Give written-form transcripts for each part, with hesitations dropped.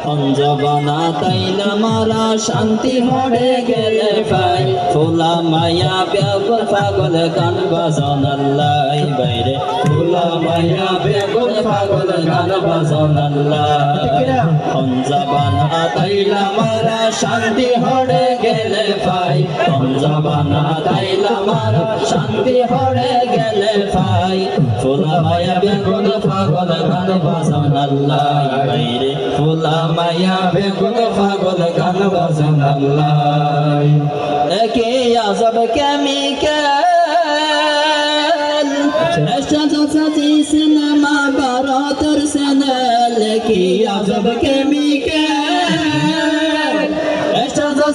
অঞ্জবানা তাইলা মারা শান্তি হড়ে গেলে পাই ফুলা মায়া ব্যাগুল পাগল গান বাজন আল্লাহ বাইরে ফুলা মায়া ব্যাগুল পাগল গান বাজন আল্লাহ অঞ্জবানা তাইলা মারা শান্তি হড়ে গেলে পাই অঞ্জবানা তাইলা মারা শান্তি হড়ে গেলে পাই ফুলা মায়া ব্যাগুল পাগল গান বাজন আল্লাহ বাইরে ফুলা মায়া বেগুন পাগল গান বাজন আল্লাহ একে আজব কেমিক্যাল সাজি সিনেমা ভারতের চ্যানেল কি আজব কেমিক্যাল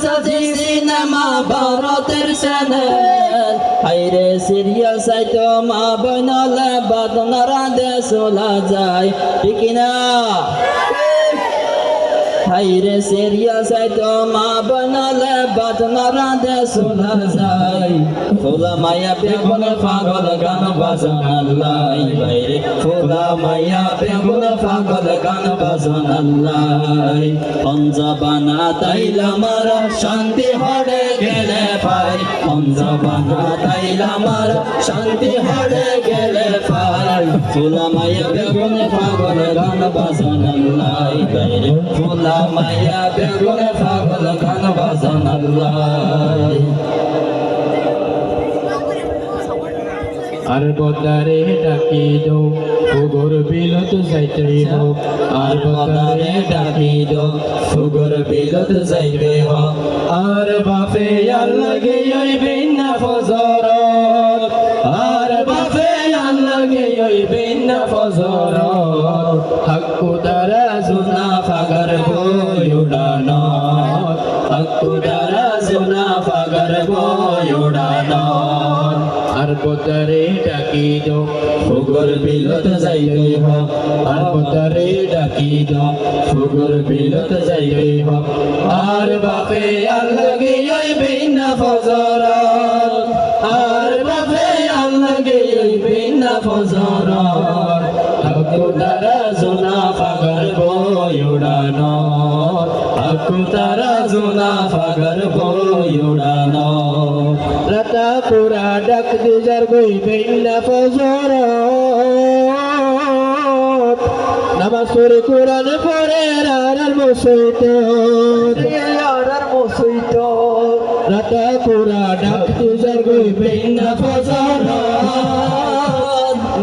সাজি সিনেমা ভারতের চ্যানেল হাইরে সিরিয়াল সাইতো মা বনলে বাদনারা দেশলা যায় ঠিক না হাইরে সিরিয়াল সাইতো মা বনলে বাদনারা দেশলা যায় ফুলা মায়া বেগুন পাগল গান বাজন আল্লাহ বাইরে ফুলা মায়া বেগুন পাগল গান বাজন আল্লাহ অঞ্জবানা তাইলা মারা শান্তি হড়ে গেলে পাই অঞ্জবানা তাইলা মারা শান্তি হড়ে গেলে পাই ফুলা মায়া বেগুন পাগল গান বাজন আল্লাহ বাইরে ফুলা মায়া বেগুন পাগল গান বাজন আল্লাহ আর বদারে ডাকি দো ফুগর বিলত যাইতে হো আর বদারে ডাকি দো ফুগর বিলত যাইতে হো আর বাপে আল্লাগে ওই বিনা ফজর আর বাপে আল্লাগে ওই বিনা ফজর হাক্কু দ্বারা জুনা ফাগার বই উড়ানো হাক্কু দ্বারা জুনা ফাগার বই উড়ানো আর বদারে ডাকি দো ফুগর বিলত যাইতে হো আর বদারে ডাকি দো ফুগর বিলত যাইতে হো আর বাপে আল্লাগে ওই বিনা ফজর আর বাপে আল্লাগে ওই বিনা ফজর হাক্কু দ্বারা জুনা ফাগার বই উড়ানো হাক্কু দ্বারা জুনা ফাগার বই উড়ানো রাতা পুরা ডাক দিজার বই বিনা ফজর নামাজ পড়ে কোরআন পড়ে আর মুসইত রাতা পুরা ডাক দিজার বই বিনা ফজর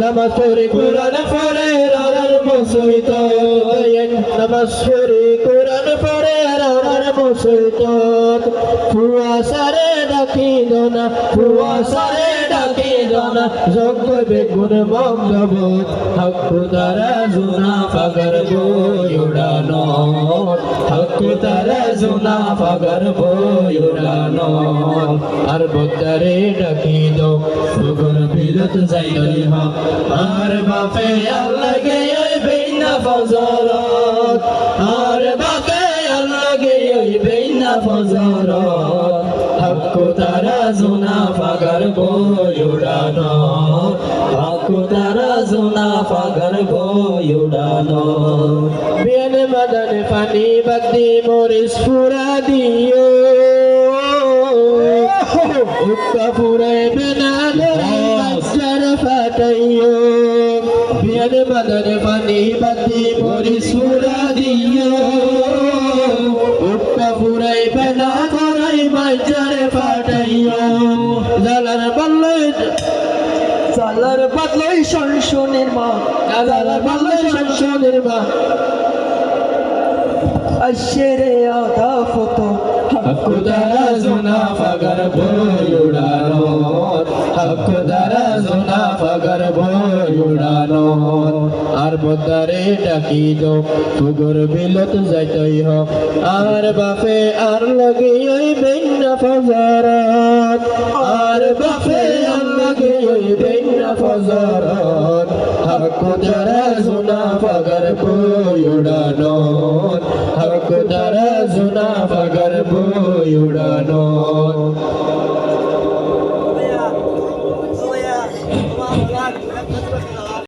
নামাজ পড়ে কোরআন পড়ে আর মুসইত নামাজ পড়ে কোরআন পড়ে আর মুসইত ফুয়াসারে ডাকি দোনা ফুয়াসারে ডাকি দোনা যোগ্য বেগুন মঙ্গবত হাক্কু দ্বারা জুনা ফাগার বই উড়ানো হাক্কু দ্বারা জুনা ফাগার বই উড়ানো আর বদারে ডাকি দো ফুগর বিলত যাইতে হো আর বাপে আল্লাগে ওই বিনা ফজর আর বাপে আল্লাগে ওই বিনা ফজর হাক্কু দ্বারা জুনা ফাগার বই উড়ানো হাক্কু দ্বারা জুনা ফাগার বই উড়ানো বিয়ান মাদান পানি বাগদি মরিস ফুরা দিও উক্কা ফুরে বেনালে বাজার ফাটাইও বিয়ান মাদান পানি বাগদি মরিস ফুরা দিও উক্কা ফুরে বেনালে বাজার ফাটাইও জালার বদলাই সংশোনের মা জালার বদলাই সংশোনের মা আশেরে আধা ফটো হাক্কু দ্বারা জুনা ফাগার বই উড়ানো হাক্কু দ্বারা জুনা ফাগার বই উড়ানো আর বদারে ডাকি দো ফুগর বিলত যাইতে হো আর বাপে আর লাগে ওই বিনা ফজর আর বাপে আর লাগে ওই বিনা ফজর হাক্কু দ্বারা জুনা ফাগার বই উড়ানো হাক্কু দ্বারা জুনা ফাগার বই উড়ানো